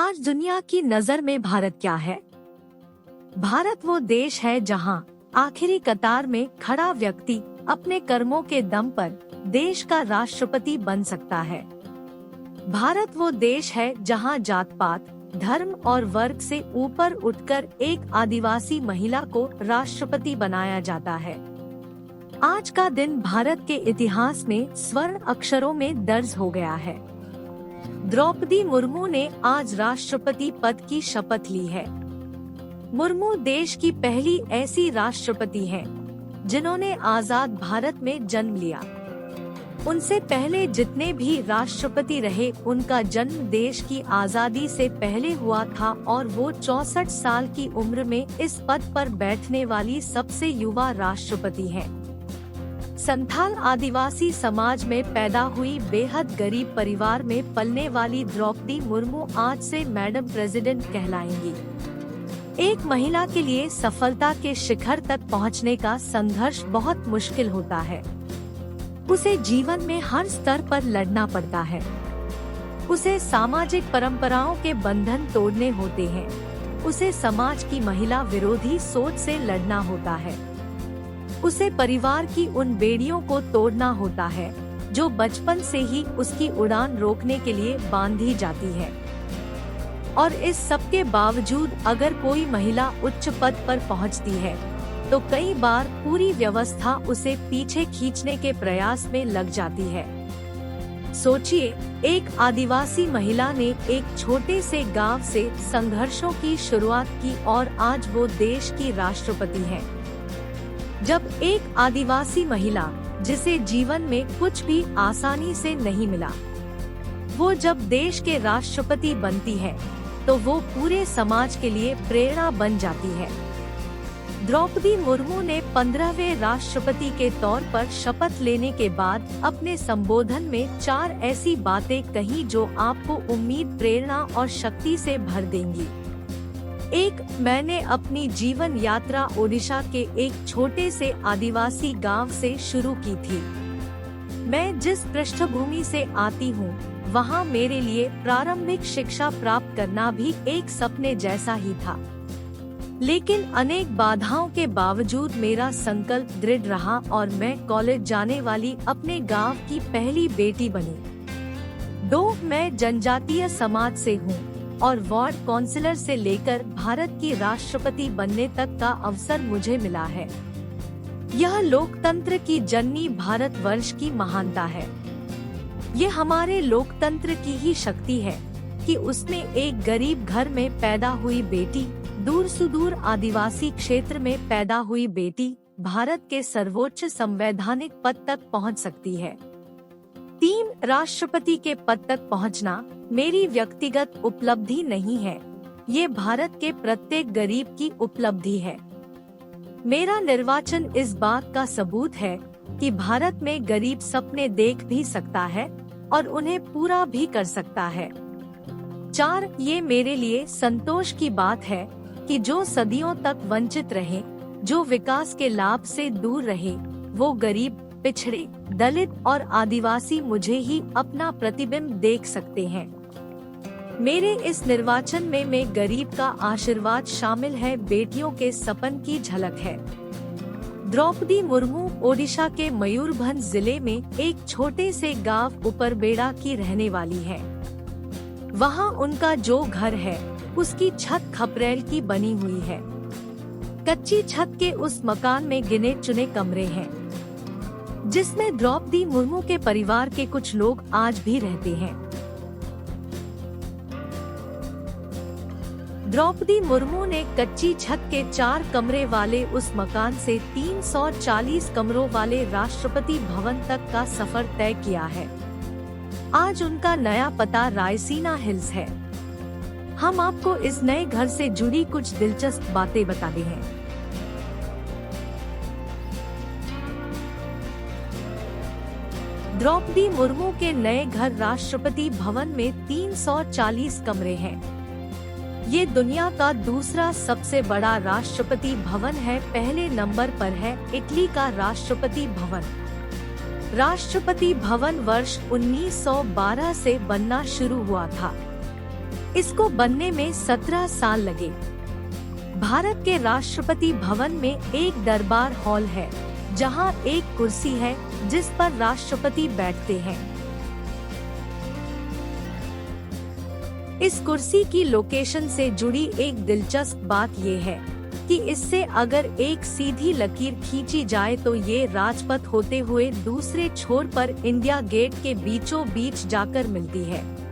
आज दुनिया की नजर में भारत क्या है? भारत वो देश है जहां आखिरी कतार में खड़ा व्यक्ति अपने कर्मों के दम पर देश का राष्ट्रपति बन सकता है। भारत वो देश है जहां जात पात, धर्म और वर्ग से ऊपर उठकर एक आदिवासी महिला को राष्ट्रपति बनाया जाता है। आज का दिन भारत के इतिहास में स्वर्ण अक्षरों में दर्ज हो गया है। द्रौपदी मुर्मू ने आज राष्ट्रपति पद की शपथ ली है। मुर्मू देश की पहली ऐसी राष्ट्रपति हैं, जिन्होंने आजाद भारत में जन्म लिया। उनसे पहले जितने भी राष्ट्रपति रहे, उनका जन्म देश की आजादी से पहले हुआ था और वो 64 साल की उम्र में इस पद पर बैठने वाली सबसे युवा राष्ट्रपति हैं। संथाल आदिवासी समाज में पैदा हुई बेहद गरीब परिवार में पलने वाली द्रौपदी मुर्मू आज से मैडम प्रेसिडेंट कहलाएंगी। एक महिला के लिए सफलता के शिखर तक पहुंचने का संघर्ष बहुत मुश्किल होता है। उसे जीवन में हर स्तर पर लड़ना पड़ता है। उसे सामाजिक परंपराओं के बंधन तोड़ने होते हैं। उसे समाज की महिला विरोधी सोच से लड़ना होता है। उसे परिवार की उन बेड़ियों को तोड़ना होता है जो बचपन से ही उसकी उड़ान रोकने के लिए बांधी जाती है। और इस सब के बावजूद अगर कोई महिला उच्च पद पर पहुंचती है, तो कई बार पूरी व्यवस्था उसे पीछे खींचने के प्रयास में लग जाती है। सोचिए, एक आदिवासी महिला ने एक छोटे से गांव से संघर्षों की शुरुआत की और आज वो देश की राष्ट्रपति है। जब एक आदिवासी महिला, जिसे जीवन में कुछ भी आसानी से नहीं मिला, वो जब देश के राष्ट्रपति बनती है, तो वो पूरे समाज के लिए प्रेरणा बन जाती है। द्रौपदी मुर्मू ने 15वें राष्ट्रपति के तौर पर शपथ लेने के बाद अपने संबोधन में 4 ऐसी बातें कही जो आपको उम्मीद, प्रेरणा और शक्ति से भर देंगी। 1. मैंने अपनी जीवन यात्रा ओडिशा के एक छोटे से आदिवासी गांव से शुरू की थी। मैं जिस पृष्ठभूमि से आती हूँ, वहाँ मेरे लिए प्रारंभिक शिक्षा प्राप्त करना भी एक सपने जैसा ही था। लेकिन अनेक बाधाओं के बावजूद मेरा संकल्प दृढ़ रहा और मैं कॉलेज जाने वाली अपने गांव की पहली बेटी बनी। 2. मैं जनजातीय समाज से हूँ और वार्ड काउंसिलर से लेकर भारत की राष्ट्रपति बनने तक का अवसर मुझे मिला है। यह लोकतंत्र की जननी भारतवर्ष की महानता है। ये हमारे लोकतंत्र की ही शक्ति है कि उसने एक गरीब घर में पैदा हुई बेटी, दूर सुदूर आदिवासी क्षेत्र में पैदा हुई बेटी, भारत के सर्वोच्च संवैधानिक पद तक पहुंच सकती है। 3. राष्ट्रपति के पद तक पहुंचना मेरी व्यक्तिगत उपलब्धि नहीं है, ये भारत के प्रत्येक गरीब की उपलब्धि है। मेरा निर्वाचन इस बात का सबूत है कि भारत में गरीब सपने देख भी सकता है और उन्हें पूरा भी कर सकता है। 4. ये मेरे लिए संतोष की बात है कि जो सदियों तक वंचित रहे, जो विकास के लाभ से दूर रहे, वो गरीब, पिछड़े, दलित और आदिवासी मुझे ही अपना प्रतिबिंब देख सकते हैं। मेरे इस निर्वाचन में मैं गरीब का आशीर्वाद शामिल है, बेटियों के सपन की झलक है। द्रौपदी मुर्मू ओडिशा के मयूरभंज जिले में एक छोटे से गांव उपरबेड़ा की रहने वाली है। वहां उनका जो घर है, उसकी छत खपरेल की बनी हुई है। कच्ची छत के उस मकान में गिने चुने कमरे हैं, जिसमें द्रौपदी मुर्मू के परिवार के कुछ लोग आज भी रहते हैं। द्रौपदी मुर्मू ने कच्ची छत के 4 कमरे वाले उस मकान से 340 कमरों वाले राष्ट्रपति भवन तक का सफर तय किया है। आज उनका नया पता रायसीना हिल्स है। हम आपको इस नए घर से जुड़ी कुछ दिलचस्प बातें बताते हैं। द्रौपदी मुर्मू के नए घर राष्ट्रपति भवन में 340 कमरे हैं। ये दुनिया का दूसरा सबसे बड़ा राष्ट्रपति भवन है। पहले नंबर पर है इटली का राष्ट्रपति भवन। राष्ट्रपति भवन वर्ष 1912 से बनना शुरू हुआ था। इसको बनने में 17 साल लगे। भारत के राष्ट्रपति भवन में एक दरबार हॉल है, जहां एक कुर्सी है जिस पर राष्ट्रपति बैठते हैं। इस कुर्सी की लोकेशन से जुड़ी एक दिलचस्प बात ये है कि इससे अगर एक सीधी लकीर खींची जाए तो ये राजपथ होते हुए दूसरे छोर पर इंडिया गेट के बीचों बीच जाकर मिलती है।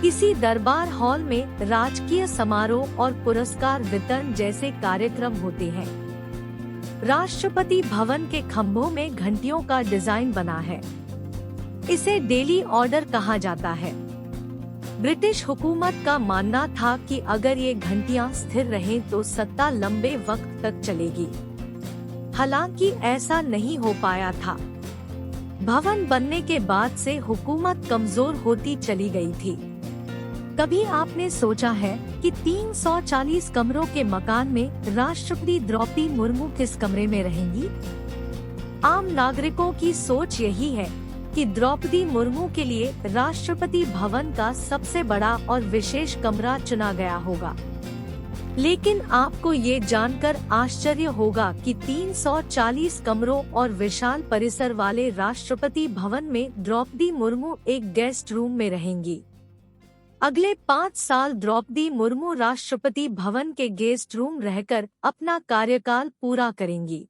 इसी दरबार हॉल में राजकीय समारोह और पुरस्कार वितरण जैसे कार्यक्रम होते हैं। राष्ट्रपति भवन के खंभों में घंटियों का डिजाइन बना है। इसे डेली ऑर्डर कहा जाता है। ब्रिटिश हुकूमत का मानना था कि अगर ये घंटियां स्थिर रहें तो सत्ता लंबे वक्त तक चलेगी। हालांकि ऐसा नहीं हो पाया था। भवन बनने के बाद से हुकूमत कमजोर होती चली गई थी। कभी आपने सोचा है कि 340 कमरों के मकान में राष्ट्रपति द्रौपदी मुर्मू किस कमरे में रहेंगी? आम नागरिकों की सोच यही है कि द्रौपदी मुर्मू के लिए राष्ट्रपति भवन का सबसे बड़ा और विशेष कमरा चुना गया होगा। लेकिन आपको ये जानकर आश्चर्य होगा कि 340 कमरों और विशाल परिसर वाले राष्ट्रपति भवन में द्रौपदी मुर्मू एक गेस्ट रूम में रहेंगी। अगले 5 साल द्रौपदी मुर्मू राष्ट्रपति भवन के गेस्ट रूम रहकर अपना कार्यकाल पूरा करेंगी।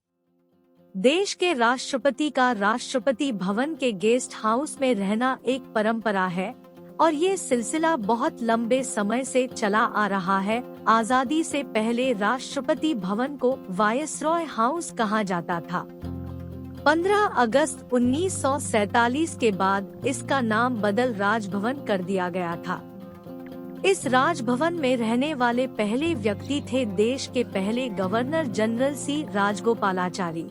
देश के राष्ट्रपति का राष्ट्रपति भवन के गेस्ट हाउस में रहना एक परंपरा है और ये सिलसिला बहुत लंबे समय से चला आ रहा है। आजादी से पहले राष्ट्रपति भवन को वायसरॉय हाउस कहा जाता था। 15 अगस्त 1947 के बाद इसका नाम बदल राजभवन कर दिया गया था। इस राजभवन में रहने वाले पहले व्यक्ति थे देश के पहले गवर्नर जनरल सी राजगोपालाचारी।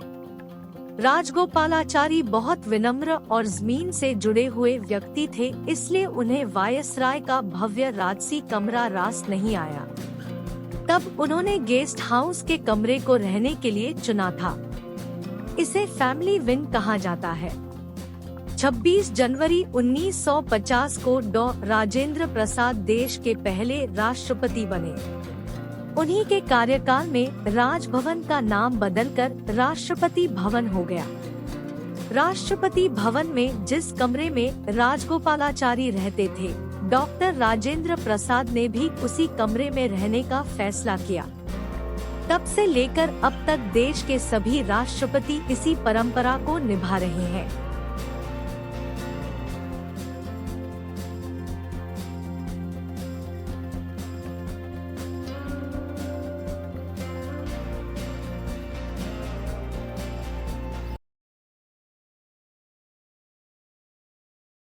राजगोपालाचारी बहुत विनम्र और जमीन से जुड़े हुए व्यक्ति थे, इसलिए उन्हें वायसराय का भव्य राजसी कमरा रास नहीं आया। तब उन्होंने गेस्ट हाउस के कमरे को रहने के लिए चुना था। इसे फैमिली विंग कहा जाता है। 26 जनवरी 1950 को डॉ. राजेंद्र प्रसाद देश के पहले राष्ट्रपति बने। उन्हीं के कार्यकाल में राजभवन का नाम बदलकर राष्ट्रपति भवन हो गया। राष्ट्रपति भवन में जिस कमरे में राजगोपालाचारी रहते थे, डॉक्टर राजेंद्र प्रसाद ने भी उसी कमरे में रहने का फैसला किया। तब से लेकर अब तक देश के सभी राष्ट्रपति इसी परंपरा को निभा रहे हैं।